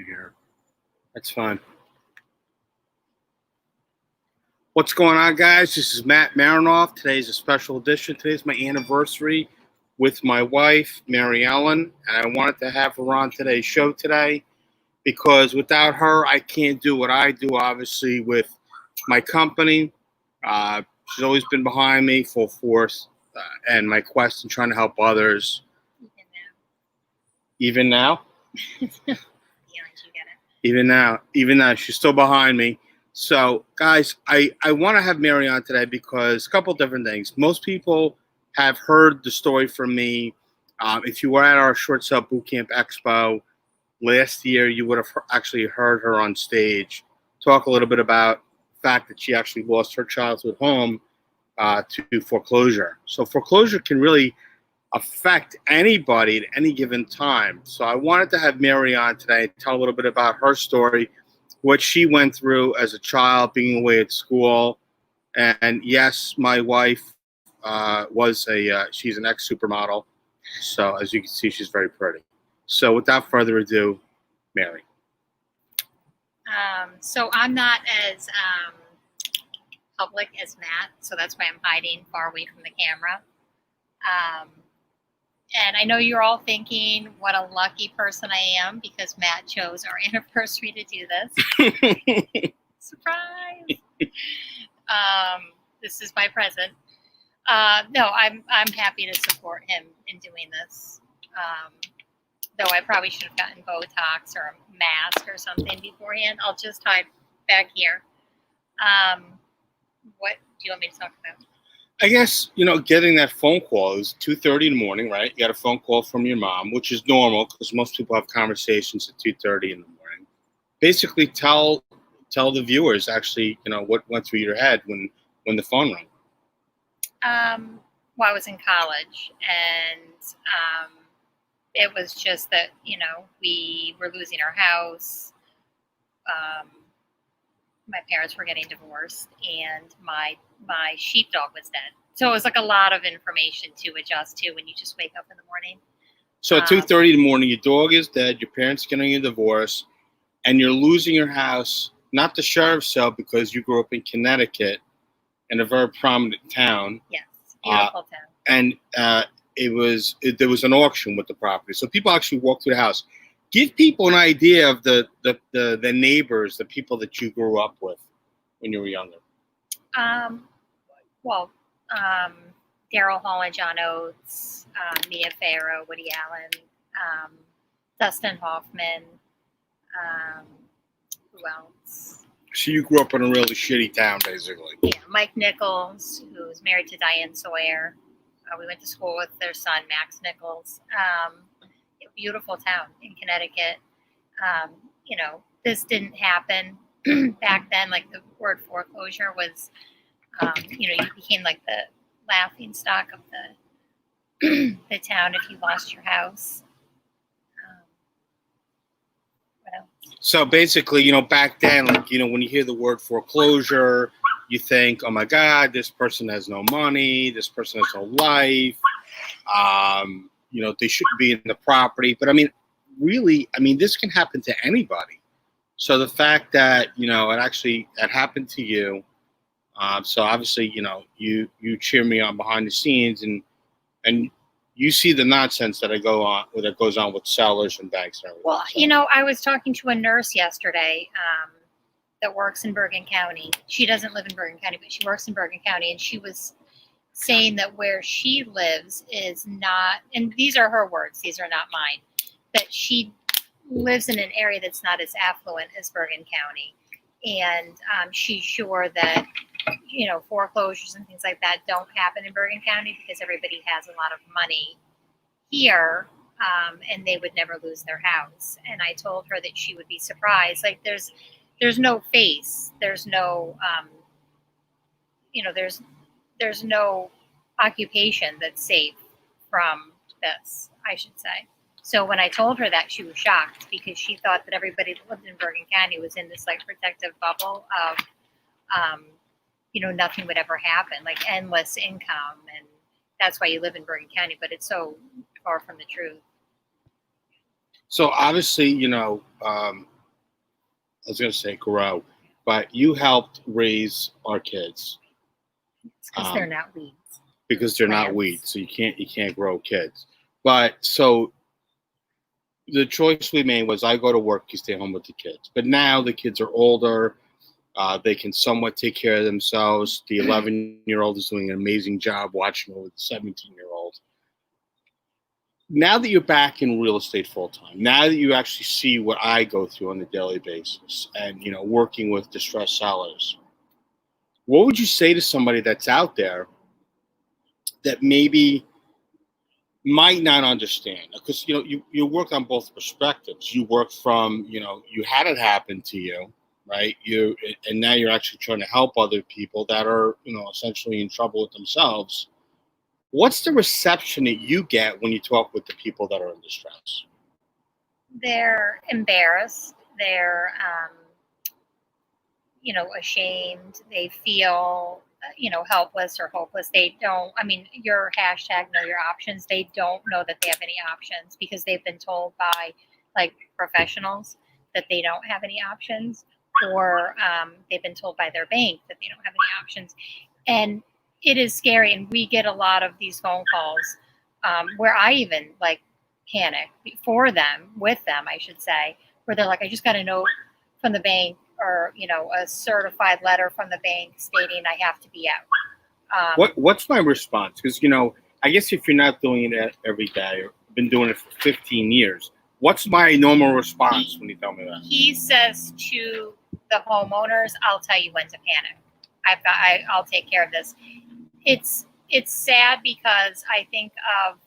Here. That's fine. What's going on, guys? This is Matt Merenoff. Today's a special edition. Today's my anniversary with my wife, MaryEllen, and I wanted to have her on today's show today because without her, I can't do what I do, obviously, with my company. She's always been behind me, full force, and my quest in trying to help others. Even now? Even now, she's still behind me. So, guys, I want to have Mary on today because a couple different things. Most people have heard the story from me. If you were at our Short Sale Bootcamp Expo last year, you would have actually heard her on stage talk a little bit about the fact that she actually lost her childhood home to foreclosure. So foreclosure can really affect anybody at any given time. So I wanted to have Mary on today and tell a little bit about her story, what she went through as a child being away at school. And yes, my wife she's an ex-supermodel. So as you can see, she's very pretty. So without further ado, Mary. So I'm not as public as Matt, so that's why I'm hiding far away from the camera. And I know you're all thinking what a lucky person I am because Matt chose our anniversary to do this. Surprise! This is my present. No, I'm happy to support him in doing this. Though I probably should have gotten Botox or a mask or something beforehand. I'll just hide back here. What do you want me to talk about? I guess, getting that phone call, it was 2:30 in the morning, right? You got a phone call from your mom, which is normal because most people have conversations at 2:30 in the morning. Basically, tell the viewers actually, what went through your head when the phone rang. Well, I was in college, and it was just that, we were losing our house. My parents were getting divorced, and my sheepdog was dead. So it was like a lot of information to adjust to when you just wake up in the morning. So at 2:30 in the morning, your dog is dead, your parents are getting a divorce, and you're losing your house, not the sheriff's sale because you grew up in Connecticut in a very prominent town. Yes, beautiful town. And there was an auction with the property. So people actually walked through the house. Give people an idea of the neighbors, the people that you grew up with when you were younger. Daryl Hall and John Oates, Mia Farrow, Woody Allen, Dustin Hoffman. Who else? So you grew up in a really shitty town, basically. Yeah, Mike Nichols, who was married to Diane Sawyer. We went to school with their son, Max Nichols. Beautiful town in Connecticut. This didn't happen back then. Like the word foreclosure was, you became like the laughing stock of the town if you lost your house. What else? So basically, back then, when you hear the word foreclosure, you think, oh my God, this person has no money, this person has no life. They shouldn't be in the property. But really, this can happen to anybody. So the fact that, it happened to you. So obviously, you cheer me on behind the scenes and you see the nonsense that goes on with sellers and banks and everything. Well, I was talking to a nurse yesterday that works in Bergen County. She doesn't live in Bergen County, but she works in Bergen County, and she was saying that where she lives is not, and these are her words, these are not mine, that she lives in an area that's not as affluent as Bergen County. And she's sure that, foreclosures and things like that don't happen in Bergen County because everybody has a lot of money here, and they would never lose their house. And I told her that she would be surprised. Like there's no face, there's no, there's no occupation that's safe from this, I should say. So when I told her that, she was shocked because she thought that everybody that lived in Bergen County was in this like protective bubble of, nothing would ever happen, like endless income. And that's why you live in Bergen County, but it's so far from the truth. So obviously, I was going to say grow, but you helped raise our kids It's because they're not weeds. because they're not Plants. weeds, so you can't grow kids. But so the choice we made was I go to work, you stay home with the kids. But now the kids are older. They can somewhat take care of themselves. The 11-year-old is doing an amazing job watching over the 17-year-old. Now that you're back in real estate full time, now that you actually see what I go through on a daily basis and, working with distressed sellers, what would you say to somebody that's out there that maybe might not understand? Because, you work on both perspectives. You work from, you had it happen to you, right? And now you're actually trying to help other people that are, essentially in trouble with themselves. What's the reception that you get when you talk with the people that are in distress? They're embarrassed. They're, ashamed. They feel, helpless or hopeless. They don't, your hashtag know your options. They don't know that they have any options because they've been told by like professionals that they don't have any options, or they've been told by their bank that they don't have any options. And it is scary. And we get a lot of these phone calls where I even like panic with them, I should say, where they're like, I just got a note from the bank or, a certified letter from the bank stating I have to be out. What's my response? Because, I guess if you're not doing it every day or been doing it for 15 years, what's my normal response when you tell me that? He says to the homeowners, I'll tell you when to panic. I'll take care of this. It's sad because I think of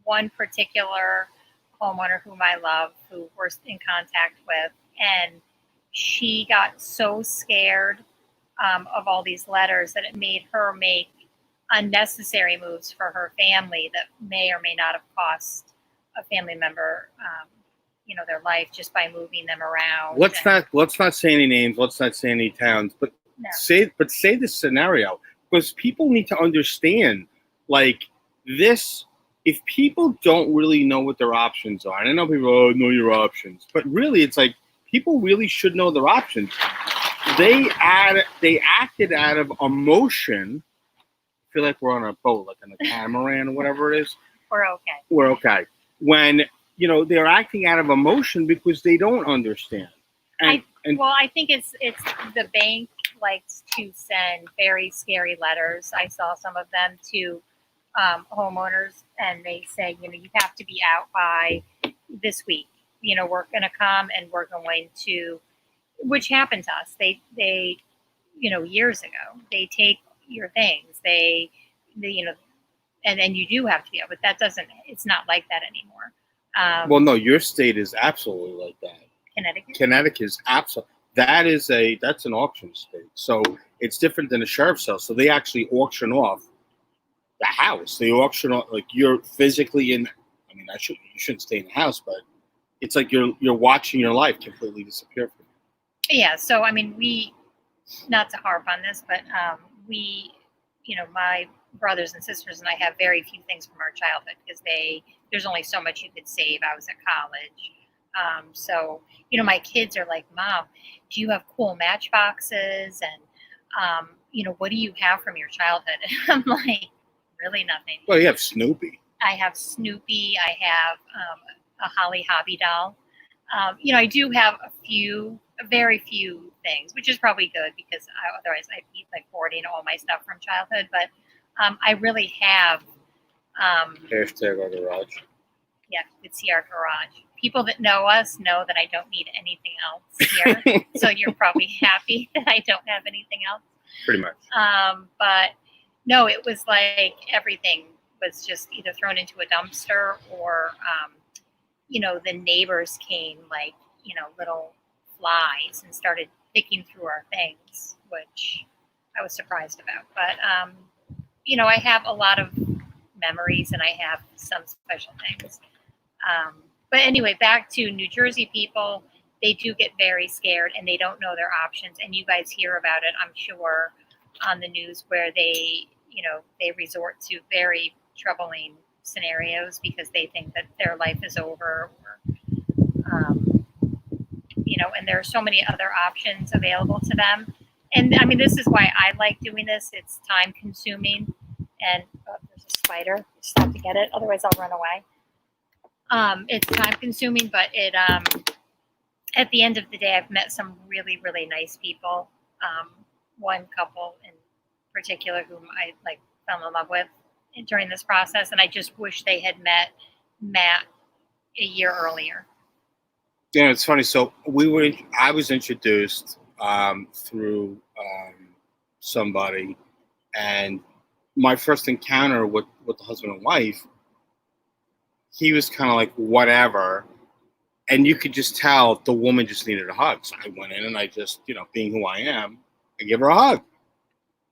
one particular homeowner whom I love, who we're in contact with, and she got so scared of all these letters that it made her make unnecessary moves for her family that may or may not have cost a family member, their life just by moving them around. Let's not say any names. Let's not say any towns. But No. say this scenario, because people need to understand, like this. If people don't really know what their options are, and I know people know your options, but really it's like people really should know their options. They acted out of emotion. I feel like we're on a boat, like on a catamaran or whatever it is. We're okay. When, they're acting out of emotion because they don't understand. I think it's the bank likes to send very scary letters. I saw some of them to homeowners, and they say, you have to be out by this week. We're going to come and we're going to, which happened to us. They years ago, they take your things. They and then you do have to be out, but it's not like that anymore. Well, no, your state is absolutely like that. Connecticut is absolutely. That's an auction state. So it's different than a sheriff's sale. So they actually auction off the house. They auction off, like you're physically in. I mean, you shouldn't stay in the house, but it's like you're watching your life completely disappear from you. Yeah. So we, not to harp on this, but we, my brothers and sisters and I have very few things from our childhood because there's only so much you could save. I was at college. So, my kids are like, Mom, do you have cool matchboxes? And, what do you have from your childhood? I'm like, really nothing. Well, you have Snoopy. I have Snoopy. I have a Holly Hobby doll. I do have very few things, which is probably good because otherwise I'd be like hoarding all my stuff from childhood. But I really have. Hashtag our garage. Yeah, you could see our garage. People that know us know that I don't need anything else here. So you're probably happy that I don't have anything else. Pretty much. But no, it was like everything was just either thrown into a dumpster or, the neighbors came like, little flies and started picking through our things, which I was surprised about. But, I have a lot of memories and I have some special things. But anyway, back to New Jersey people, they do get very scared and they don't know their options. And you guys hear about it, I'm sure, on the news where they resort to very troubling scenarios because they think that their life is over or and there are so many other options available to them. And I mean, this is why I like doing this. It's time consuming, and there's a spider. Just have to get it, otherwise I'll run away. It's time consuming, but at the end of the day, I've met some really, really nice people. One couple in particular whom I fell in love with during this process, and I just wish they had met Matt a year earlier. It's funny. So I was introduced through somebody, and my first encounter with the husband and wife, he was kind of like whatever, and you could just tell the woman just needed a hug. So I went in and I just, being who I am, I give her a hug.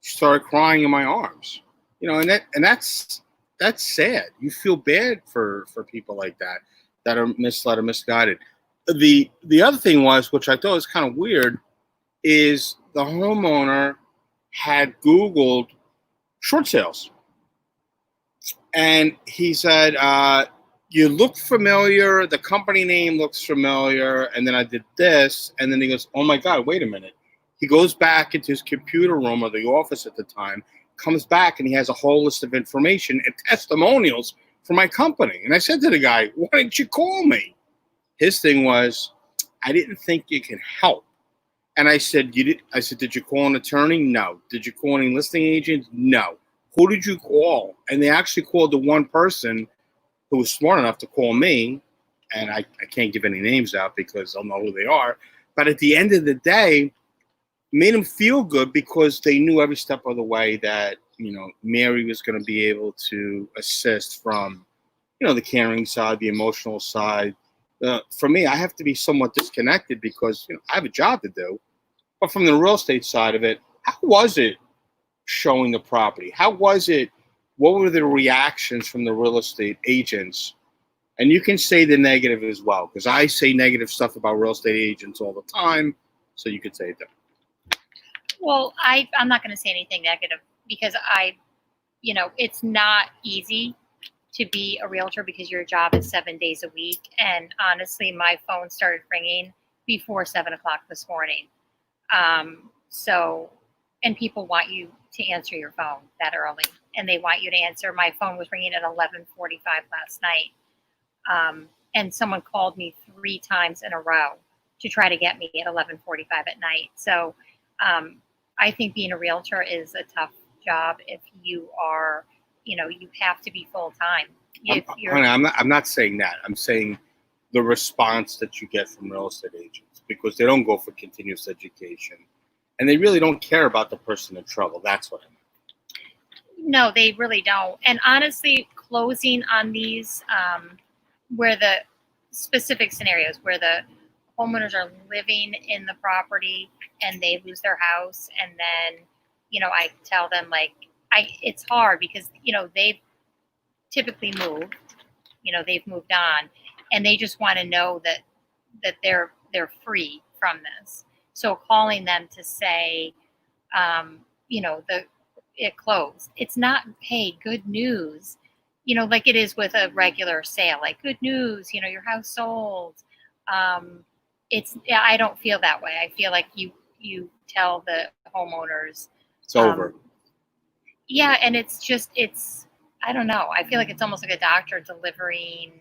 She started crying in my arms, and that's sad. You feel bad for people like that are misled or misguided. The other thing was, which I thought was kind of weird, is the homeowner had Googled short sales. And he said, you look familiar, the company name looks familiar, and then I did this, and then he goes, oh my God, wait a minute. He goes back into his computer room or the office at the time, comes back, and he has a whole list of information and testimonials for my company. And I said to the guy, why didn't you call me? His thing was, I didn't think you could help. And I said, you did? I said, did you call an attorney? No. Did you call any listing agent? No. Who did you call? And they actually called the one person who was smart enough to call me. And I can't give any names out because I'll know who they are. But at the end of the day, made them feel good because they knew every step of the way that, Mary was going to be able to assist from, the caring side, the emotional side. For me, I have to be somewhat disconnected because I have a job to do. But from the real estate side of it, how was it showing the property? How was it? What were the reactions from the real estate agents? And you can say the negative as well, because I say negative stuff about real estate agents all the time. So you could say it there. Well, I'm not going to say anything negative because it's not easy to be a realtor because your job is 7 days a week. And honestly, my phone started ringing before 7 o'clock this morning. And people want you to answer your phone that early, and they want you to answer. My phone was ringing at 11:45 last night. And someone called me 3 times in a row to try to get me at 11:45 at night. So, I think being a realtor is a tough job if you are, you have to be full time. I'm not saying that. I'm saying the response that you get from real estate agents, because they don't go for continuous education and they really don't care about the person in trouble. That's what I mean. No, they really don't. And honestly, closing on these, where the specific scenarios where the homeowners are living in the property and they lose their house, and then, I tell them it's hard because, they've typically moved, they've moved on, and they just want to know that they're free from this. So calling them to say, it closed. It's not, hey, good news, like it is with a regular sale, like good news, your house sold. I don't feel that way. I feel like you tell the homeowners it's over. Yeah, and it's I don't know. I feel like it's almost like a doctor delivering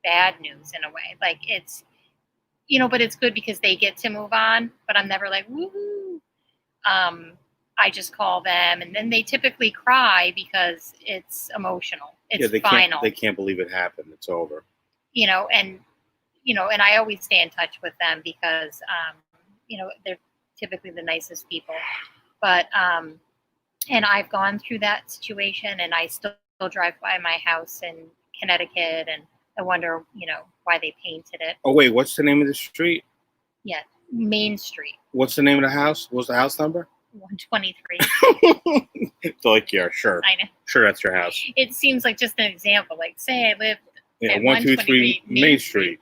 bad news in a way. Like it's, but it's good because they get to move on. But I'm never like, woohoo. I just call them, and then they typically cry because it's emotional. It's final. They can't believe it happened. It's over. And I always stay in touch with them because, they're typically the nicest people. But, and I've gone through that situation, and I still drive by my house in Connecticut, and I wonder, why they painted it. Oh, wait, what's the name of the street? Yeah, Main Street. What's the name of the house? What's the house number? 123. Like, yeah, sure. I know. Sure, that's your house. It seems like just an example. Like, say I lived at 123 Main Street.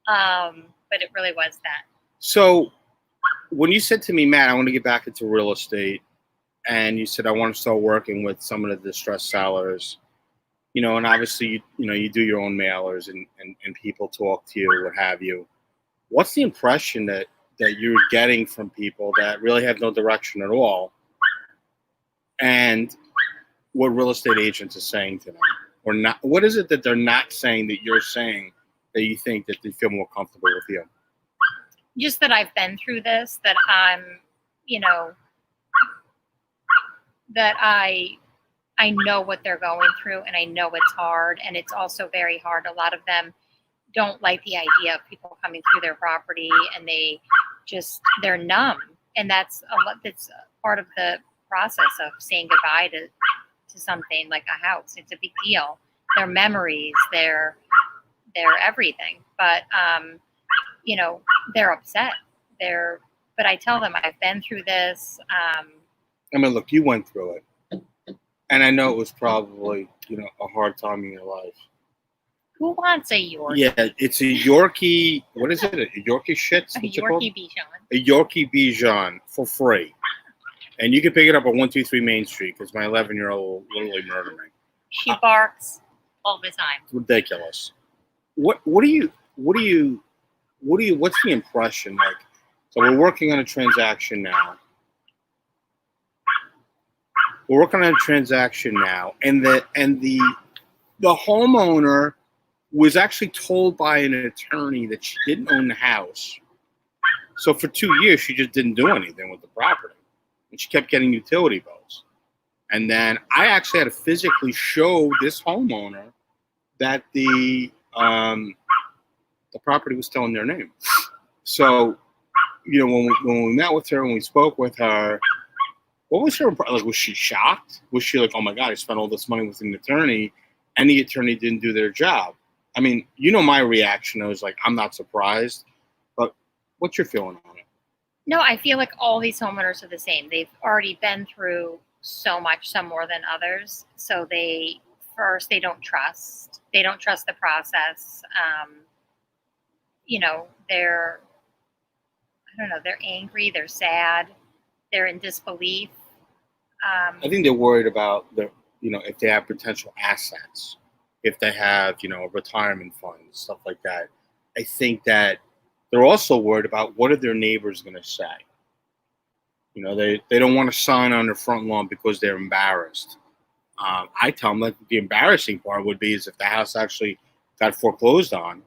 But it really was that. So when you said to me, Matt, I want to get back into real estate, and you said I want to start working with some of the distressed sellers, and obviously you do your own mailers and people talk to you, what have you. what's the impression that you're getting from people that really have no direction at all, and what real estate agents are saying to them, or not? What is it that they're not saying that you're saying that you think that they feel more comfortable with you? Just that I've been through this, that I'm, you know, that I know what they're going through, and I know it's hard, and it's also very hard. A lot of them don't like the idea of people coming through their property, and they're numb, and that's a lot. That's part of the process of saying goodbye to something like a house. It's a big deal. Their memories, their everything. But they're upset. But I tell them I've been through this. I mean, look, you went through it, and I know it was probably a hard time in your life. Who wants a Yorkie? Yeah, it's a Yorkie. What is it? A Yorkie shits? A Yorkie Bichon. A Yorkie Bichon for free, and you can pick it up at 123 Main Street because my 11-year-old literally murdered me. She barks all the time. It's ridiculous. What's the impression like? So we're working on a transaction now. And the homeowner was actually told by an attorney that she didn't own the house. So for 2 years, she just didn't do anything with the property, and she kept getting utility bills. And then I actually had to physically show this homeowner that the property was still in their name. So, when we met with her and we spoke with her, what was her, like, was she shocked? Was she like, oh my God, I spent all this money with an attorney and the attorney didn't do their job? I mean, my reaction, I was like, I'm not surprised, but what's your feeling on it? No, I feel like all these homeowners are the same. They've already been through so much, some more than others. So they don't trust. They don't trust the process. They're angry, they're sad, they're in disbelief. I think they're worried about if they have potential assets, if they have, retirement funds, stuff like that. I think that they're also worried about what are their neighbors going to say. They don't want to sign on their front lawn because they're embarrassed. I tell them that the embarrassing part would be is if the house actually got foreclosed on,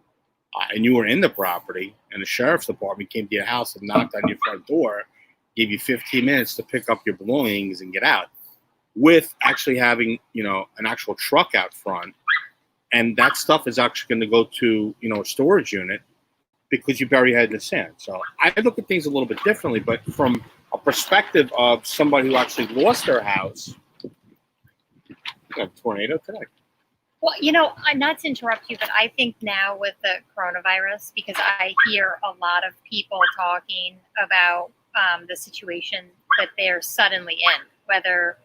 and you were in the property, and the sheriff's department came to your house and knocked on your front door, gave you 15 minutes to pick up your belongings and get out, with actually having an actual truck out front, and that stuff is actually going to go to a storage unit because you bury your head in the sand. So I look at things a little bit differently, but from a perspective of somebody who actually lost their house. We got a tornado today. Well, not to interrupt you, but I think now with the coronavirus, because I hear a lot of people talking about the situation that they're suddenly in, whether,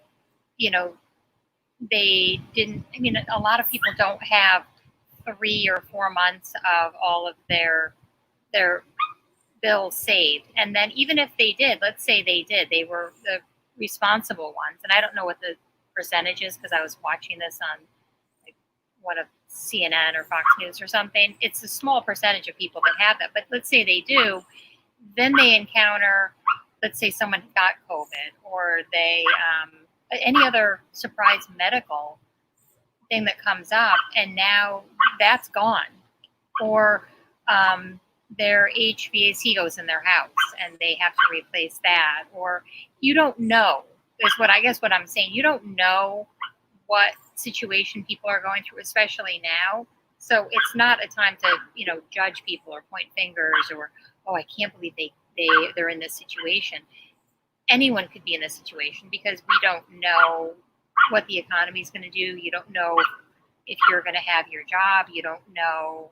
they didn't, a lot of people don't have 3 or 4 months of all of their bills saved. And then even if they did, let's say they were the responsible ones. And I don't know what the percentage is because I was watching this on one of CNN or Fox News or something. It's a small percentage of people that have that, but let's say they do, then they encounter, let's say someone got COVID, or they any other surprise medical thing that comes up, and now that's gone, or their HVAC goes in their house and they have to replace that, or you don't know is what I'm saying. You don't know what situation people are going through, especially now. So it's not a time to, judge people or point fingers or, oh, I can't believe they're in this situation. Anyone could be in this situation because we don't know what the economy is going to do. You don't know if you're going to have your job. You don't know.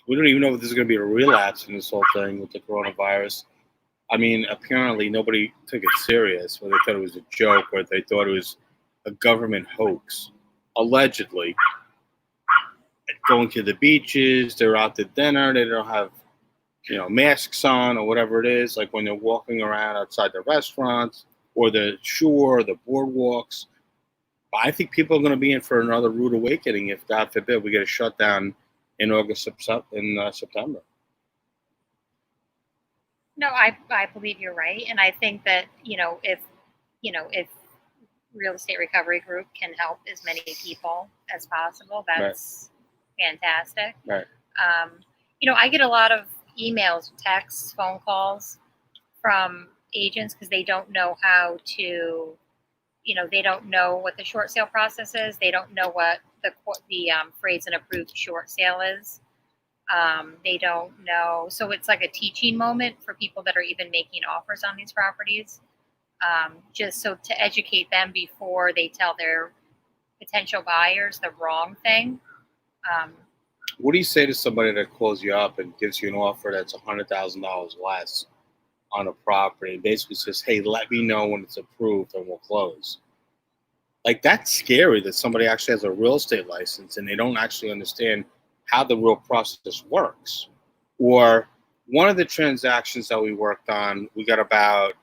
We don't even know if this is going to be a relapse in this whole thing with the coronavirus. Apparently nobody took it serious, or they thought it was a joke, or they thought it was a government hoax. Allegedly, going to the beaches, they're out to dinner, they don't have, masks on or whatever it is, like when they're walking around outside the restaurants or the shore, the boardwalks. I think people are going to be in for another rude awakening if, God forbid, we get a shutdown in September. No, I believe you're right, and I think that if Real Estate Recovery Group can help as many people as possible, that's fantastic. Right. I get a lot of emails, texts, phone calls from agents because they don't know how to, they don't know what the short sale process is. They don't know what the phrase an approved short sale is. They don't know. So it's like a teaching moment for people that are even making offers on these properties. Just so to educate them before they tell their potential buyers the wrong thing. What do you say to somebody that calls you up and gives you an offer that's $100,000 less on a property and basically says, hey, let me know when it's approved and we'll close? Like, that's scary that somebody actually has a real estate license and they don't actually understand how the real process works. Or one of the transactions that we worked on, we got about,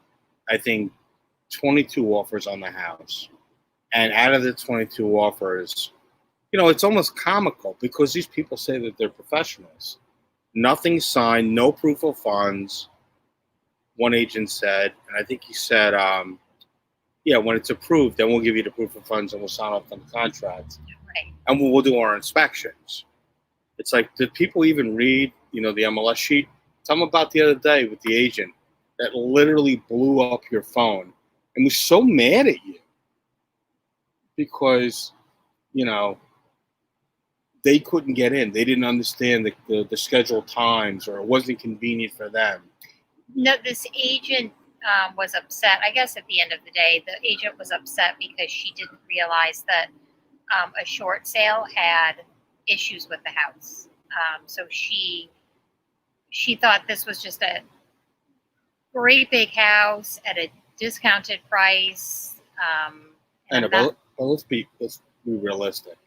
I think, 22 offers on the house. And out of the 22 offers, it's almost comical because these people say that they're professionals. Nothing signed, no proof of funds. One agent said, and I think he said, when it's approved, then we'll give you the proof of funds and we'll sign off on the contract. Right. And we'll do our inspections. It's like, did people even read, the MLS sheet? Tell them about the other day with the agent that literally blew up your phone and was so mad at you because, they couldn't get in. They didn't understand the scheduled times, or it wasn't convenient for them. No, this agent was upset. I guess at the end of the day, the agent was upset because she didn't realize that a short sale had issues with the house. So she thought this was just a great big house at a discounted price. Let's be realistic.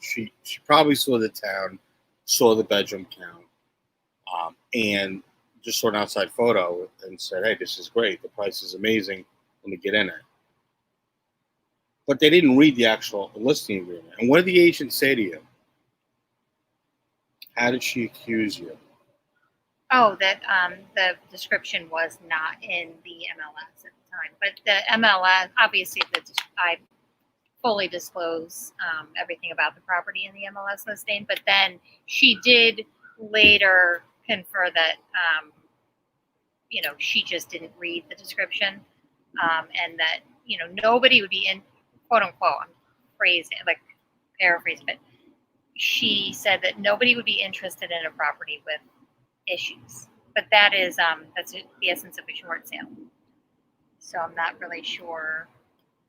She probably saw the town, saw the bedroom count, and just saw an outside photo and said, hey, this is great. The price is amazing. Let me get in it. But they didn't read the actual listing agreement. And what did the agent say to you? How did she accuse you? Oh, that the description was not in the MLS at the time. But the MLS, obviously, I fully disclose everything about the property in the MLS listing. But then she did later confer that, she just didn't read the description, and that, nobody would be in, quote unquote, I'm phrasing, like paraphrase, but she said that nobody would be interested in a property with issues. But that's the essence of a short sale. So I'm not really sure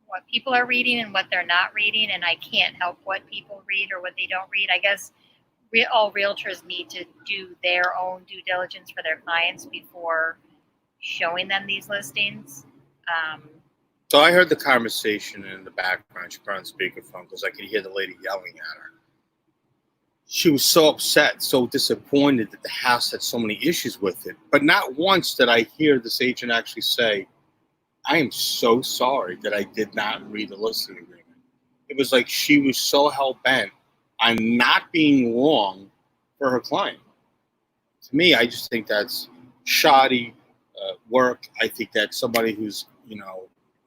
what people are reading and what they're not reading, and I can't help what people read or what they don't read. I guess all realtors need to do their own due diligence for their clients before showing them these listings. So I heard the conversation in the background. She put on speakerphone because I could hear the lady yelling at her. She was so upset, so disappointed that the house had so many issues with it. But not once did I hear this agent actually say, I am so sorry that I did not read the listing agreement. It was like she was so hell-bent on not being wrong for her client. To me, I just think that's shoddy work. I think that's somebody who's,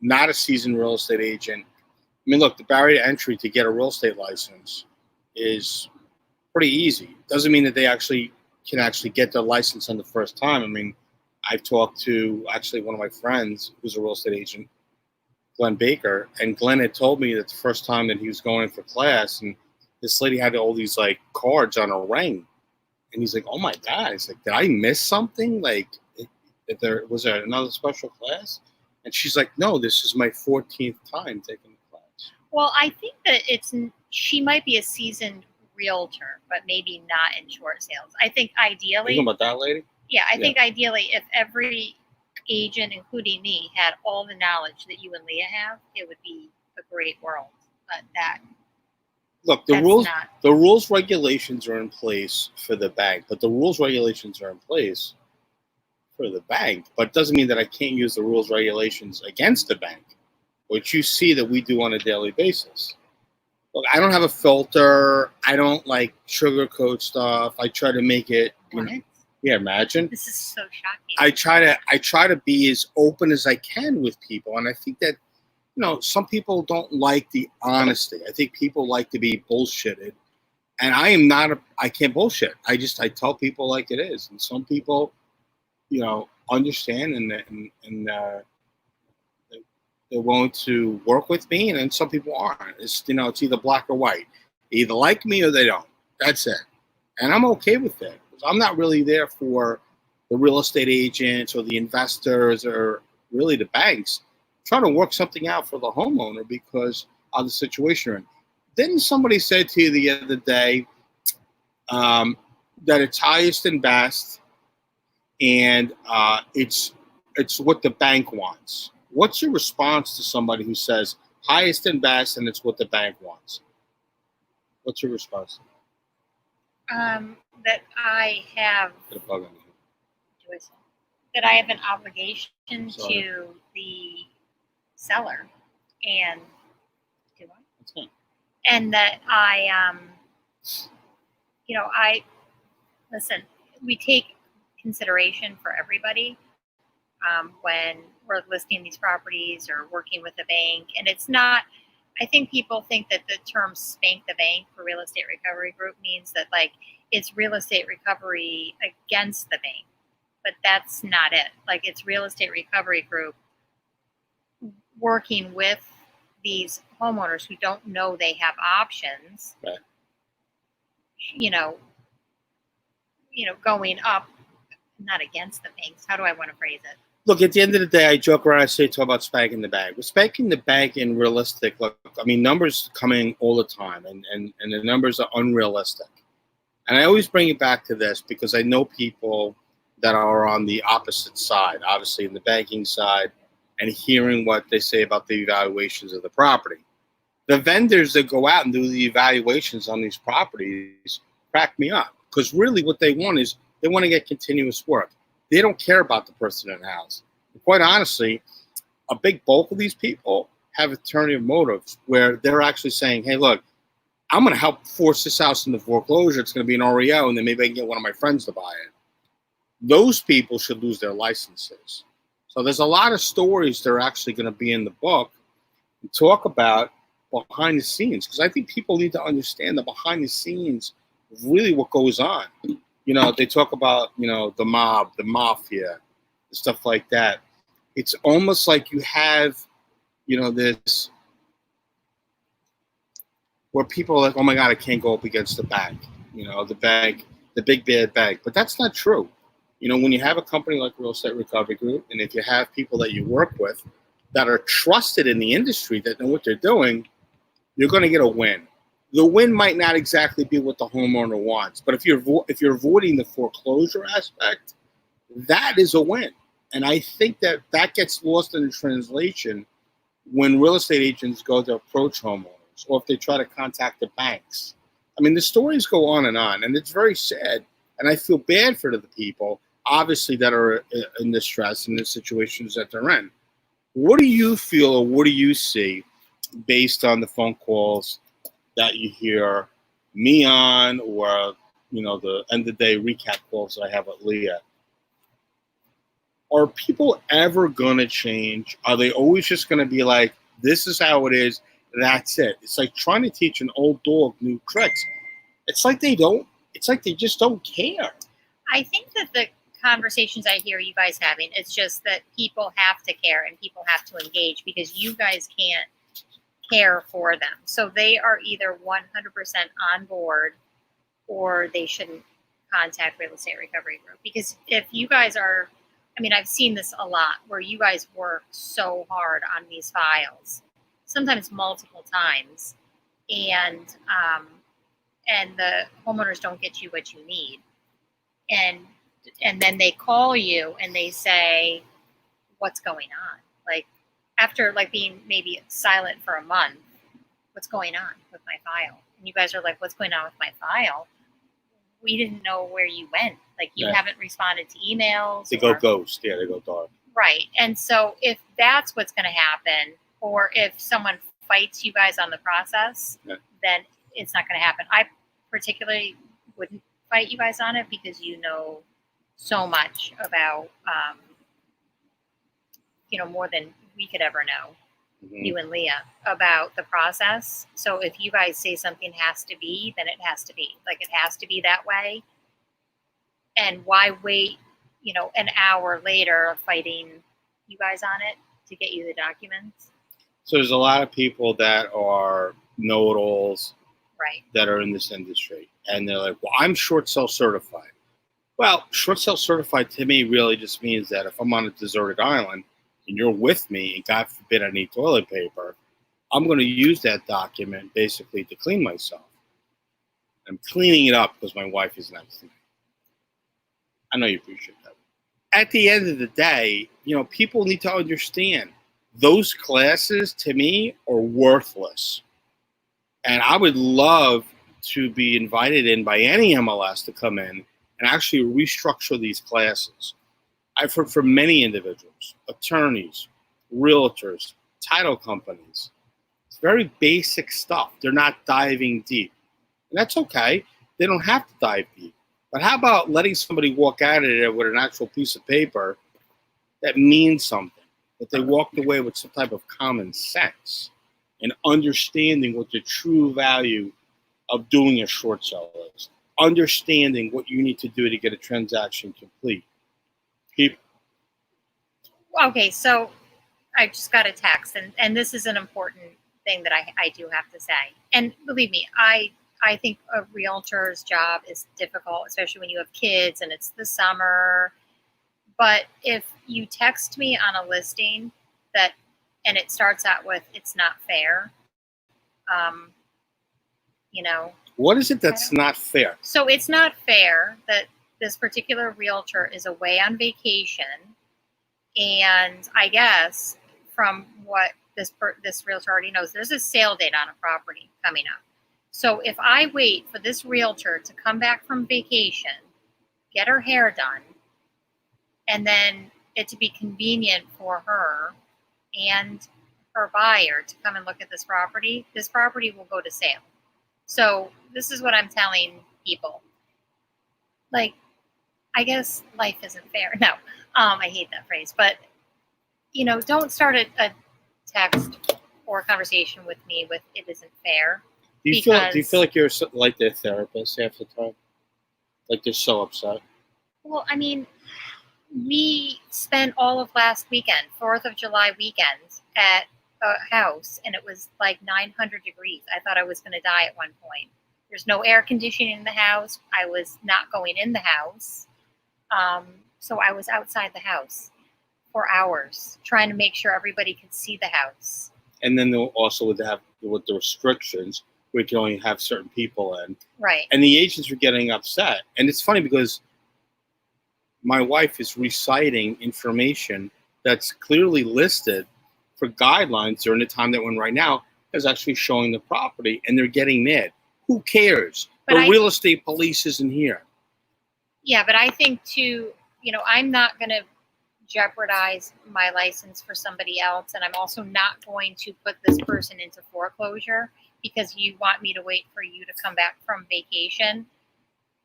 not a seasoned real estate agent. I mean, look, the barrier to entry to get a real estate license is pretty easy. Doesn't mean that they can get their license on the first time. I mean, I've talked to actually one of my friends who's a real estate agent, Glenn Baker, and Glenn had told me that the first time that he was going in for class, and this lady had all these like cards on her ring, and he's like, "Oh my God!" He's like, "Did I miss something? Like, was there another special class?" And she's like, "No, this is my 14th time taking the class." Well, I think that she might be a seasoned realtor, but maybe not in short sales. I think ideally, you know about that lady? Yeah, I think ideally, if every agent, including me, had all the knowledge that you and Leah have, it would be a great world. But the rules regulations are in place for the bank, but the rules regulations are in place for the bank. But it doesn't mean that I can't use the rules regulations against the bank, which you see that we do on a daily basis. Look, I don't have a filter. I don't like sugarcoat stuff. I try to make it, Yeah, imagine. This is so shocking. I try to be as open as I can with people, and I think that some people don't like the honesty. I think people like to be bullshitted, and I am not. I can't bullshit. I tell people like it is, and some people, understand and they're willing to work with me, and then some people aren't. It's either black or white. They either like me or they don't. That's it, and I'm okay with that. I'm not really there for the real estate agents or the investors or really the banks. I'm trying to work something out for the homeowner because of the situation we're in. Didn't somebody say to you the other day that it's highest and best, and it's what the bank wants? What's your response to somebody who says highest and best, and it's what the bank wants? What's your response? That I have that I have an obligation to the seller, and and that I listen. We take consideration for everybody when we're listing these properties or working with a bank, and it's not. I think people think that the term "spank the bank" for real estate recovery group means that like it's real estate recovery against the bank, but that's not it. Like it's real estate recovery group working with these homeowners who don't know they have options. Right. Going up, not against the banks. How do I want to phrase it? Look, at the end of the day, I joke around. I talk about spanking the bank. But spanking the bank in realistic, look, I mean, numbers come in all the time, and the numbers are unrealistic. And I always bring it back to this because I know people that are on the opposite side, obviously in the banking side, and hearing what they say about the evaluations of the property. The vendors that go out and do the evaluations on these properties crack me up because really what they want is they want to get continuous work. They don't care about the person in the house. And quite honestly, a big bulk of these people have alternative motives where they're actually saying, hey, look, I'm going to help force this house into foreclosure. It's going to be an REO, and then maybe I can get one of my friends to buy it. Those people should lose their licenses. So there's a lot of stories that are actually going to be in the book and talk about behind the scenes, because I think people need to understand the behind the scenes of really what goes on. They talk about, the mob, the mafia, stuff like that. It's almost like you have, this where people are like, oh my God, I can't go up against the bank, the bank, the big bad bank. But that's not true. When you have a company like Real Estate Recovery Group, and if you have people that you work with that are trusted in the industry, that know what they're doing, you're going to get a win. The win might not exactly be what the homeowner wants, but if you're avoiding the foreclosure aspect, that is a win. And I think that gets lost in the translation when real estate agents go to approach homeowners, or if they try to contact the banks. I mean, the stories go on, and it's very sad. And I feel bad for the people, obviously, that are in distress in the situations that they're in. What do you feel, or what do you see based on the phone calls that you hear me on, or the end of the day recap calls that I have with Leah? Are people ever gonna change? Are they always just gonna be like, this is how it is, that's it? It's like trying to teach an old dog new tricks. It's like they just don't care. I think that the conversations I hear you guys having, it's just that people have to care and people have to engage because you guys can't care for them. So they are either 100% on board or they shouldn't contact Real Estate Recovery Group. Because if you guys are, I've seen this a lot where you guys work so hard on these files, sometimes multiple times, and the homeowners don't get you what you need. And then they call you and they say, what's going on? Like, after being maybe silent for a month, what's going on with my file? And you guys are like, what's going on with my file? We didn't know where you went. Like, you haven't responded to emails. They go ghost. Yeah, they go dark. Right. And so if that's what's going to happen, or if someone fights you guys on the process, then it's not going to happen. I particularly wouldn't fight you guys on it because so much about, more than we could ever know, you and Leah, about the process. So if you guys say something has to be, then it has to be. Like, it has to be that way. And why wait, an hour later fighting you guys on it to get you the documents? So there's a lot of people that are know-it-alls, Right. that are in this industry, and they're like, well, I'm short sale certified. Well, short sale certified to me really just means that if I'm on a deserted island and you're with me, and God forbid I need toilet paper, I'm going to use that document basically to clean myself. I'm cleaning it up because my wife is next to me. I know you appreciate that. At the end of the day, people need to understand those classes to me are worthless. And I would love to be invited in by any MLS to come in and actually restructure these classes. I've heard from many individuals, attorneys, realtors, title companies. It's very basic stuff. They're not diving deep. And that's okay. They don't have to dive deep. But how about letting somebody walk out of there with an actual piece of paper that means something, that they walked away with some type of common sense and understanding what the true value of doing a short sale is, understanding what you need to do to get a transaction complete. Okay, so I just got a text, and this is an important thing that I do have to say. And believe me, I think a realtor's job is difficult, especially when you have kids and it's the summer. But if you text me on a listing and it starts out with, it's not fair, What is it that's not fair? So it's not fair that this particular realtor is away on vacation. And I guess from what this realtor already knows, there's a sale date on a property coming up. So if I wait for this realtor to come back from vacation, get her hair done, and then it to be convenient for her and her buyer to come and look at this property will go to sale. So this is what I'm telling people. Like, I guess life isn't fair. No, I hate that phrase. But, don't start a text or a conversation with me with "it isn't fair." Do you feel like you're like their therapist half the time? Like they're so upset? Well, I mean, we spent all of last weekend, 4th of July weekend, at a house, and it was like 900 degrees. I thought I was going to die at one point. There's no air conditioning in the house. I was not going in the house. So I was outside the house for hours trying to make sure everybody could see the house. And then they'll also with the restrictions, we can only have certain people in. Right. And the agents were getting upset. And it's funny because my wife is reciting information that's clearly listed for guidelines during the time that one right now is actually showing the property, and they're getting mad. Who cares? The real estate police isn't here. Yeah, but I think too, I'm not going to jeopardize my license for somebody else, and I'm also not going to put this person into foreclosure because you want me to wait for you to come back from vacation.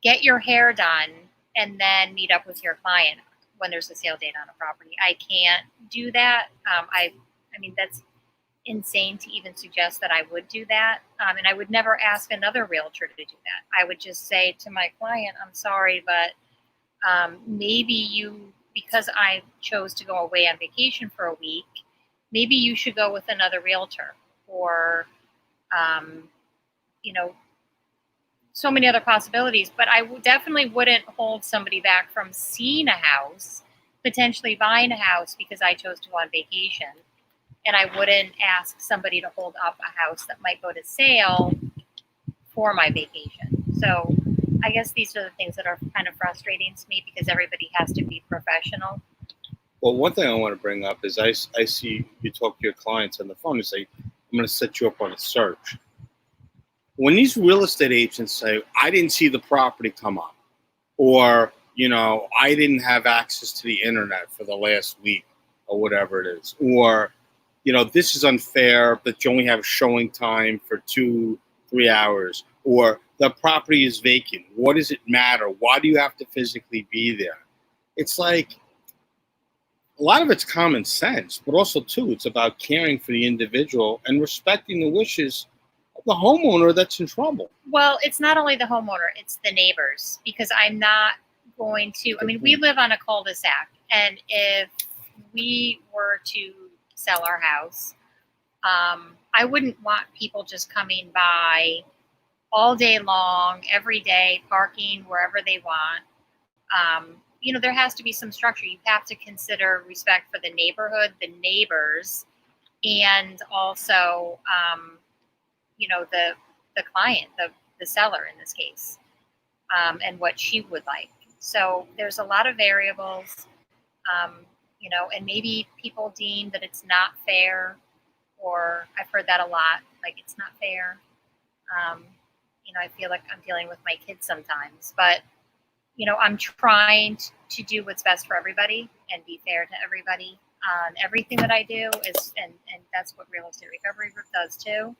Get your hair done and then meet up with your client when there's a sale date on a property. I can't do that. I mean, that's insane to even suggest that I would do that. And I would never ask another realtor to do that. I would just say to my client, I'm sorry, but maybe because I chose to go away on vacation for a week, maybe you should go with another realtor, or, so many other possibilities. But I definitely wouldn't hold somebody back from seeing a house, potentially buying a house because I chose to go on vacation. And I wouldn't ask somebody to hold up a house that might go to sale for my vacation. So I guess these are the things that are kind of frustrating to me because everybody has to be professional. Well, one thing I want to bring up is I see you talk to your clients on the phone and say, I'm going to set you up on a search. When these real estate agents say, I didn't see the property come up, or, I didn't have access to the internet for the last week, or whatever it is, or, this is unfair, but you only have showing time for 2-3 hours, or the property is vacant. What does it matter? Why do you have to physically be there? it's like a lot of it's common sense, but also too, it's about caring for the individual and respecting the wishes of the homeowner that's in trouble. Well, it's not only the homeowner, it's the neighbors, because I'm not going to, I mean, we live on a cul-de-sac, and if we were to sell our house, I wouldn't want people just coming by all day long, every day, parking wherever they want. There has to be some structure. You have to consider respect for the neighborhood, the neighbors, and also, the client, the seller in this case, and what she would like. So there's a lot of variables, and maybe people deem that it's not fair, or I've heard that a lot, like it's not fair. I feel like I'm dealing with my kids sometimes, but I'm trying to do what's best for everybody and be fair to everybody on everything that I do and that's what Real Estate Recovery Group does too.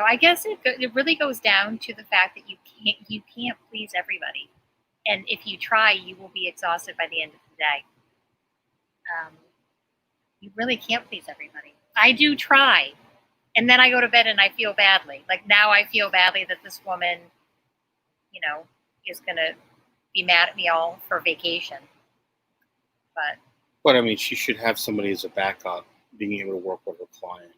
I guess it really goes down to the fact that you can't please everybody, and if you try, you will be exhausted by the end of the day. You really can't please everybody. I do try, and then I go to bed and I feel badly. Like now, I feel badly that this woman, is going to be mad at me all for vacation. But I mean, she should have somebody as a backup, being able to work with her client.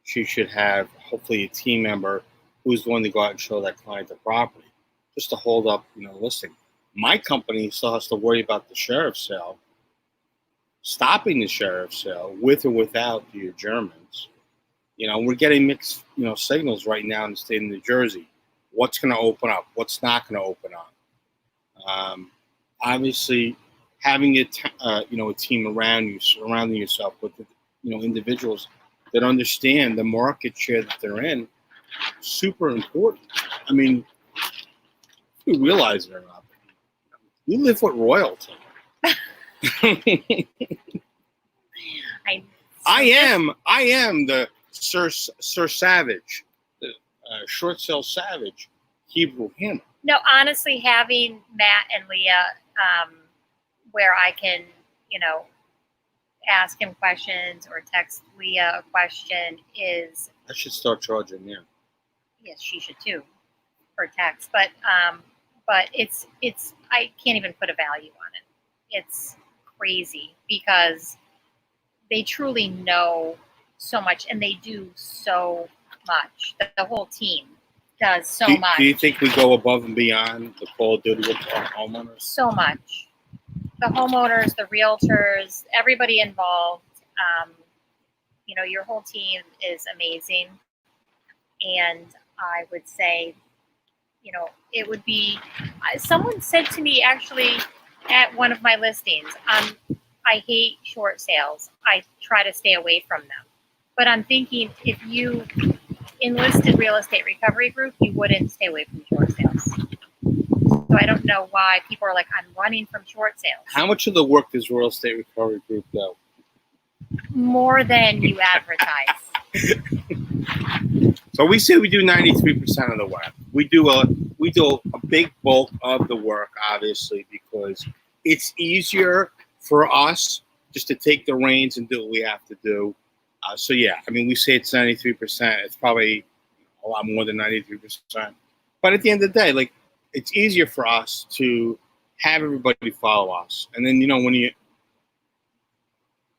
She should have hopefully a team member who's going to go out and show that client the property, just to hold up, listen. My company still has to worry about the sheriff's sale, stopping the sheriff's sale with or without the adjournments. We're getting mixed, signals right now in the state of New Jersey. What's going to open up? What's not going to open up? Obviously, having a team around you, surrounding yourself with individuals that understand the market share that they're in, super important. I mean, you realize it or not, you live with royalty. I am the Sir Savage, the short sale savage, Hebrew him. No, honestly, having Matt and Leah, where I can, ask him questions or text Leah a question is. I should start charging you. Yes, she should too, for text. But it's I can't even put a value on it. It's crazy because they truly know so much, and they do so much. The whole team does so much. Do you think we go above and beyond the call of duty with our homeowners? So much. The homeowners, the realtors, everybody involved. Your whole team is amazing. And I would say, it would be, someone said to me actually at one of my listings, I hate short sales. I try to stay away from them. But I'm thinking if you enlisted Real Estate Recovery Group, you wouldn't stay away from short sales. So I don't know why people are like, I'm running from short sales. How much of the work does Real Estate Recovery Group do? More than you advertise. So we say we do 93% of the work. We do a big bulk of the work, obviously, because it's easier for us just to take the reins and do what we have to do. So yeah, I mean, we say it's 93%. It's probably a lot more than 93%. But at the end of the day, like, it's easier for us to have everybody follow us. And then,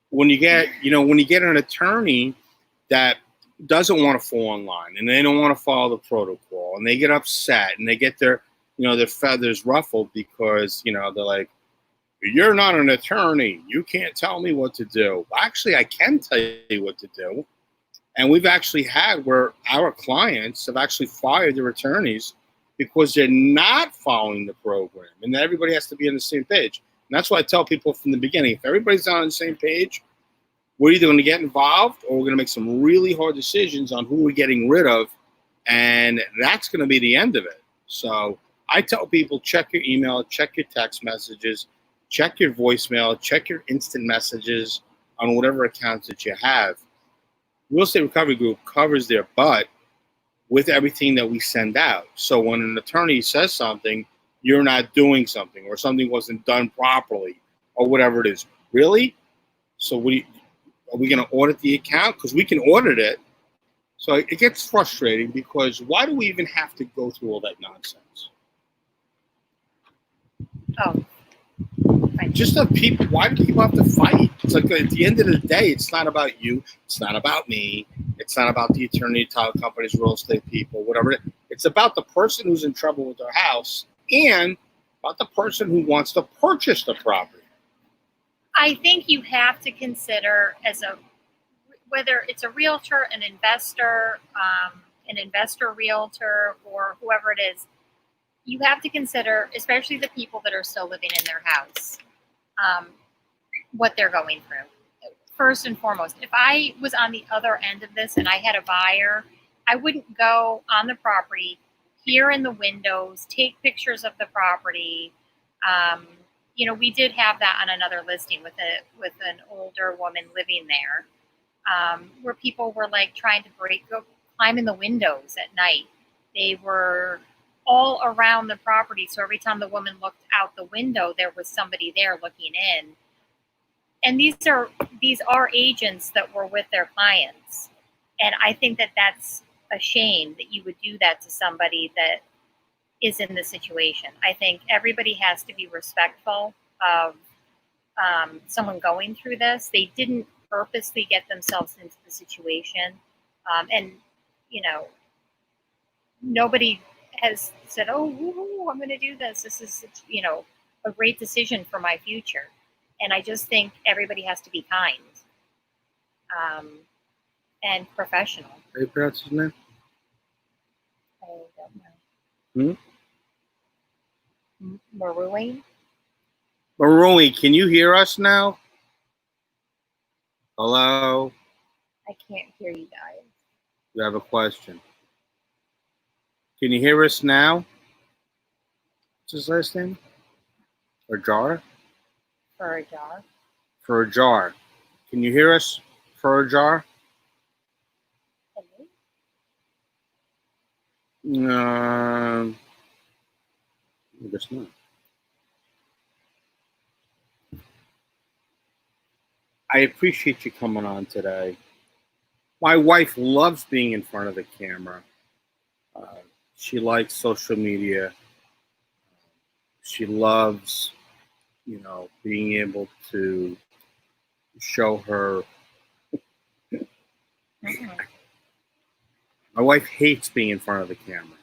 when you get an attorney that doesn't want to fall in line and they don't want to follow the protocol and they get upset and they get their feathers ruffled because, they're like, you're not an attorney. You can't tell me what to do. Actually, I can tell you what to do. And we've actually had where our clients have actually fired their attorneys because they're not following the program, and everybody has to be on the same page. And that's why I tell people from the beginning, if everybody's not on the same page, we're either going to get involved or we're going to make some really hard decisions on who we're getting rid of, and that's going to be the end of it. So I tell people, check your email, check your text messages, check your voicemail, check your instant messages on whatever accounts that you have. Real Estate Recovery Group covers their butt with everything that we send out. So when an attorney says something, you're not doing something or something wasn't done properly or whatever it is. Really? So are we going to audit the account? Because we can audit it. So it gets frustrating because why do we even have to go through all that nonsense? Oh, right. Just the people. Why do people have to fight? It's like at the end of the day, it's not about you. It's not about me. It's not about the attorney, title companies, real estate people, whatever. It's about the person who's in trouble with their house and about the person who wants to purchase the property. I think you have to consider whether it's a realtor, an investor realtor, or whoever it is, you have to consider, especially the people that are still living in their house, what they're going through. First and foremost, if I was on the other end of this and I had a buyer, I wouldn't go on the property, peer in the windows, take pictures of the property. We did have that on another listing with an older woman living there, where people were like trying to climb in the windows at night. They were all around the property, so every time the woman looked out the window, there was somebody there looking in. And these are agents that were with their clients, and I think that that's a shame that you would do that to somebody that is in the situation. I think everybody has to be respectful of someone going through this. They didn't purposely get themselves into the situation, and nobody has said, "Oh, woo, I'm going to do this. This is a great decision for my future." And I just think everybody has to be kind and professional. How do you pronounce his name? I don't know. Marui? Marui, can you hear us now? Hello? I can't hear you guys. You have a question. Can you hear us now? What's his last name? Ajar? For a jar? For a jar. Can you hear us for a jar? I guess not. I appreciate you coming on today. My wife loves being in front of the camera. She likes social media. She loves, being able to show her. My wife hates being in front of the camera.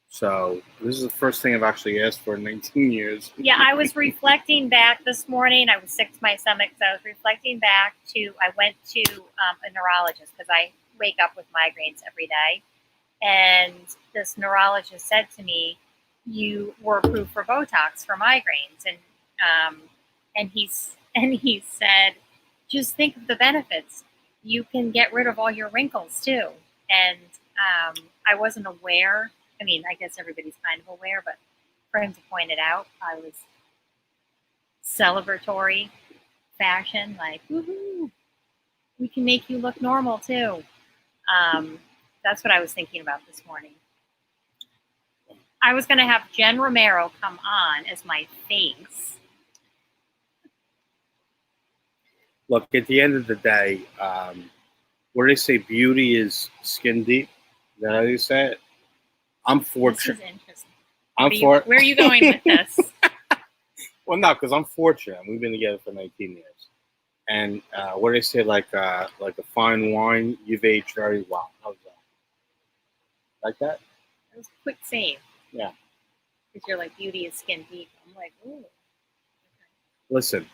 So this is the first thing I've actually asked for in 19 years. Yeah, I was reflecting back this morning. I was sick to my stomach, so I was reflecting back I went to a neurologist because I wake up with migraines every day. And this neurologist said to me, "You were approved for Botox for migraines." And he said, "Just think of the benefits. You can get rid of all your wrinkles too." And I wasn't aware. I mean, I guess everybody's kind of aware, but for him to point it out, I was celebratory fashion, like, woohoo, we can make you look normal too. That's what I was thinking about this morning. I was going to have Jen Romero come on as my face. Look, at the end of the day, what do they say? Beauty is skin deep. Is that how you say it? I'm fortunate. This is interesting. Where are you going with this? Well, no, because I'm fortunate. We've been together for 19 years. And what do they say? Like a fine wine, you've aged very well. How's that? Like that? That was a quick save. Yeah. Because you're like, beauty is skin deep. I'm like, ooh. Okay. Listen,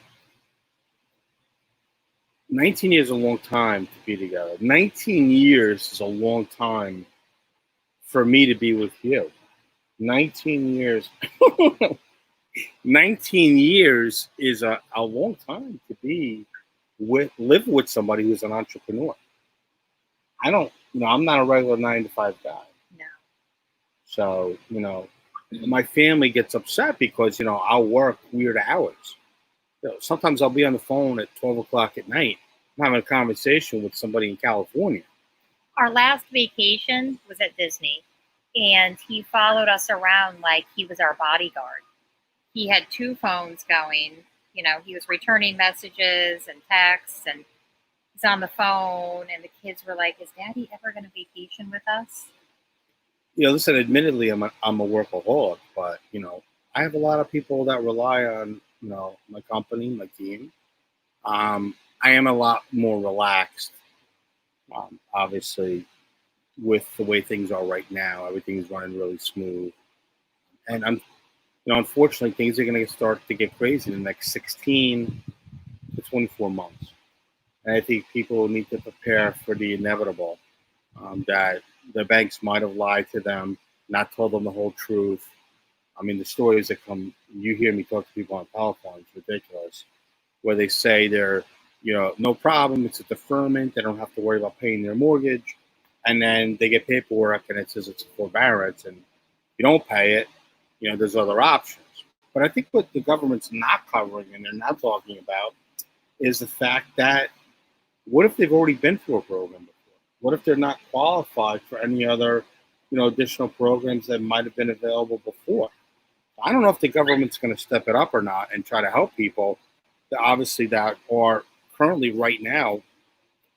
19 years is a long time to be together. 19 years is a long time for me to be with you. 19 years. 19 years is a long time to live with somebody who's an entrepreneur. I'm not a regular 9-to-5 guy. No. So, my family gets upset because, I'll work weird hours. Sometimes I'll be on the phone at 12 o'clock at night. I'm having a conversation with somebody in California. Our last vacation was at Disney. and he followed us around like he was our bodyguard. He had 2 phones going. You know, he was returning messages and texts, and he's on the phone, and the kids were like, "Is Daddy ever going to vacation with us?" You know, listen, admittedly, I'm a workaholic, but, you know, I have a lot of people that rely on, you know, my company, my team. I am a lot more relaxed, obviously, with the way things are right now. Everything's running really smooth. And you know, unfortunately, things are going to start to get crazy in the next 16 to 24 months. And I think people need to prepare for the inevitable, that the banks might have lied to them, not told them the whole truth. I mean, the stories that come, you hear me talk to people on telephone, it's ridiculous, where they say they're, you know, no problem, it's a deferment, they don't have to worry about paying their mortgage. And then they get paperwork and it says it's a forbearance, and you don't pay it, you know, there's other options. But I think what the government's not covering and they're not talking about is the fact that what if they've already been through a program before? What if they're not qualified for any other, you know, additional programs that might have been available before? I don't know if the government's going to step it up or not and try to help people that obviously that are currently right now,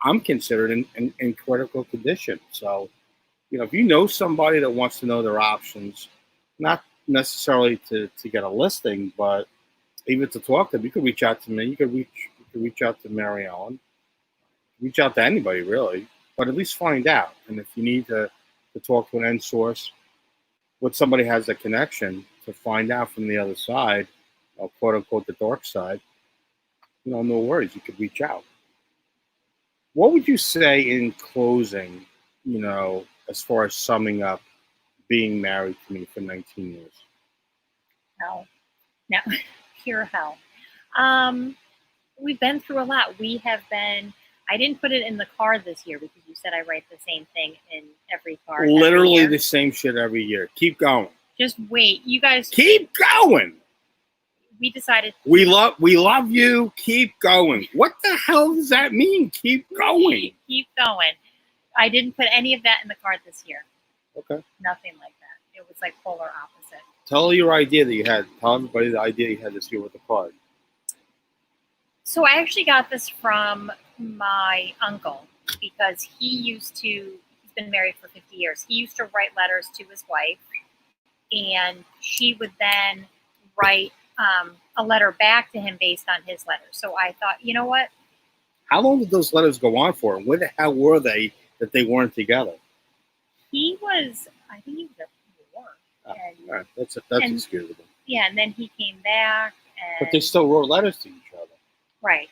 I'm considered in critical condition. So, you know, if you know somebody that wants to know their options, not necessarily to get a listing, but even to talk to them, you could reach out to me. You could reach out to MaryEllen, reach out to anybody really, but at least find out. And if you need to talk to an end source, what somebody has a connection to find out from the other side, quote unquote, the dark side, you know, no worries. You could reach out. What would you say in closing, you know, as far as summing up being married to me for 19 years? Hell. No, pure hell. We've been through a lot. We have been. I didn't put it in the card this year because you said I write the same thing in every card. Literally every the same shit every year. Keep going. Just wait. You guys keep going. We decided we love you. Keep going. What the hell does that mean? Keep going. Keep going. I didn't put any of that in the card this year. Okay. Nothing like that. It was like polar opposite. Tell your idea that you had. Tell everybody the idea you had this year with the card. So I actually got this from my uncle because he's been married for 50 years. He used to write letters to his wife, and she would then write a letter back to him based on his letter. So I thought, you know what? How long did those letters go on for? And where the hell were they that they weren't together? I think he was at war. Oh, all right. That's excusable. Yeah, and then he came back. But they still wrote letters to each other. Right.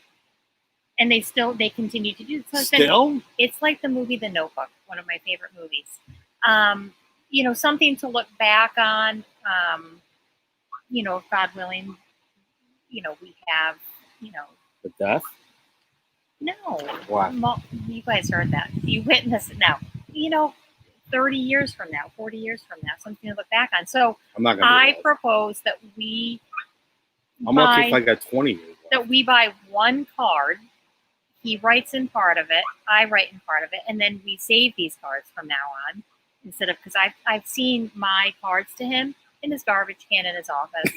And they continue to do so. Still? It's like the movie The Notebook, one of my favorite movies. You know, something to look back on. You know, if God willing, you know, we have, you know. The death? No. What? You guys heard that. You witnessed it now. You know, 30 years from now, 40 years from now, something to look back on. So I propose that we I'm lucky if I got 20 years left. That we buy one card. He writes in part of it. I write in part of it. And then we save these cards from now on. Instead of, because I've seen my cards to him in his garbage can in his office.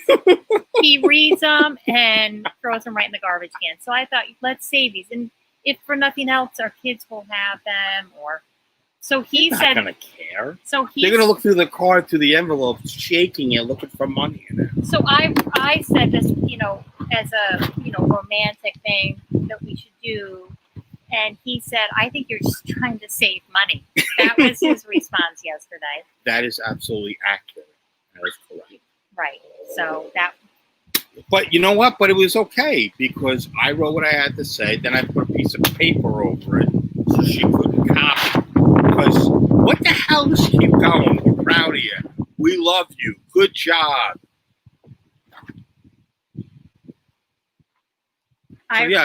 He reads them and throws them right in the garbage can. So I thought, let's save these. And if for nothing else, our kids will have them. So he said, not going to care. So they're going to look through the card, through the envelope, shaking it, looking for money in it. So I said this, you know, as a, you know, romantic thing that we should do. And he said, I think you're just trying to save money. That was his response yesterday. That is absolutely accurate. That is correct. Right. So that. But you know what? But it was okay because I wrote what I had to say. Then I put a piece of paper over it so she couldn't copy. Because what the hell does she keep going? We're proud of you. We love you. Good job.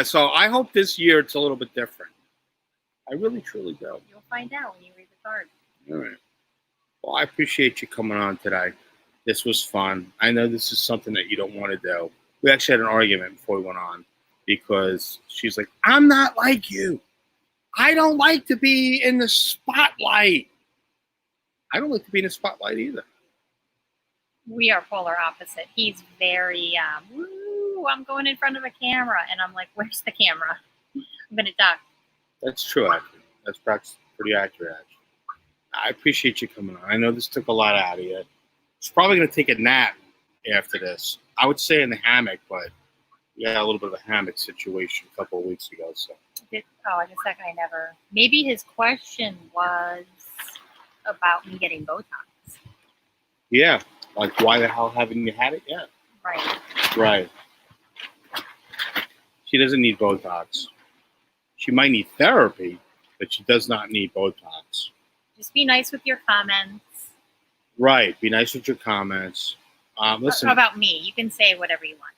So I hope this year it's a little bit different. I really, truly do. You'll find out when you read the card. All right. Well, I appreciate you coming on today. This was fun. I know this is something that you don't want to do. We actually had an argument before we went on because she's like, I'm not like you. I don't like to be in the spotlight. I don't like to be in the spotlight either. We are polar opposite. He's very, woo, I'm going in front of a camera. And I'm like, where's the camera? I'm going to duck. That's true, actually. That's pretty accurate, actually. I appreciate you coming on. I know this took a lot out of you. It's probably going to take a nap after this. I would say in the hammock, but we had a little bit of a hammock situation a couple of weeks ago. So. I guess that guy never. Maybe his question was about me getting Botox. Yeah. Like, why the hell haven't you had it yet? Right. Right. She doesn't need Botox. She might need therapy, but she does not need Botox. Just be nice with your comments. Right. Be nice with your comments. Listen. About me. You can say whatever you want.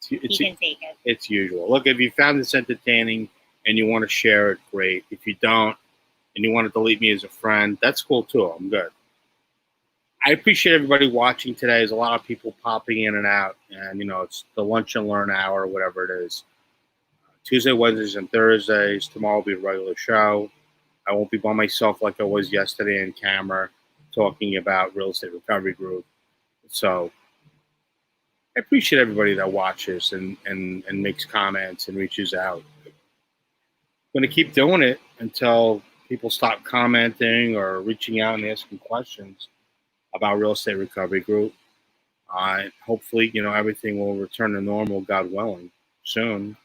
He can take it. It's usual. Look, if you found this entertaining and you want to share it, great. If you don't and you want to delete me as a friend, that's cool too. I'm good. I appreciate everybody watching today. There's a lot of people popping in and out, and it's the lunch and learn hour, whatever it is. Tuesday, Wednesdays, and Thursdays. Tomorrow will be a regular show. I won't be by myself like I was yesterday in camera talking about Real Estate Recovery Group. So I appreciate everybody that watches and makes comments and reaches out. I'm going to keep doing it until people stop commenting or reaching out and asking questions about Real Estate Recovery Group. Hopefully, everything will return to normal, God willing, soon,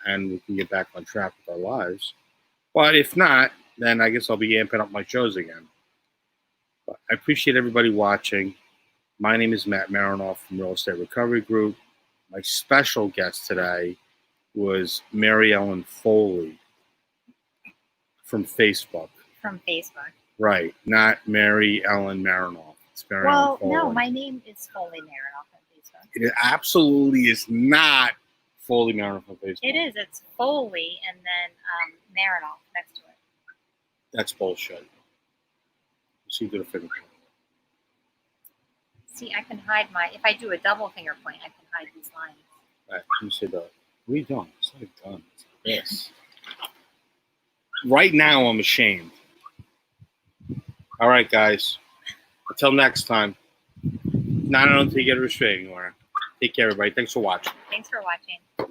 and we can get back on track with our lives. But if not, then I guess I'll be amping up my shows again. But I appreciate everybody watching. My name is Matt Merenoff from Real Estate Recovery Group. My special guest today was MaryEllen Foley from Facebook. From Facebook. Right, not MaryEllen Merenoff. It's MaryEllen Foley. No, my name is Foley Merenoff on Facebook. It absolutely is not Foley Merenoff on Facebook. It is. It's Foley and then Merenoff next to it. That's bullshit. See, do the finger point. See, I can hide if I do a double finger point, I can hide these lines. All right, let me see that. What are you doing? It's like done. It's like this. Right now, I'm ashamed. All right, guys. Until next time. Not until you get a restraining order. Take care, everybody. Thanks for watching. Thanks for watching.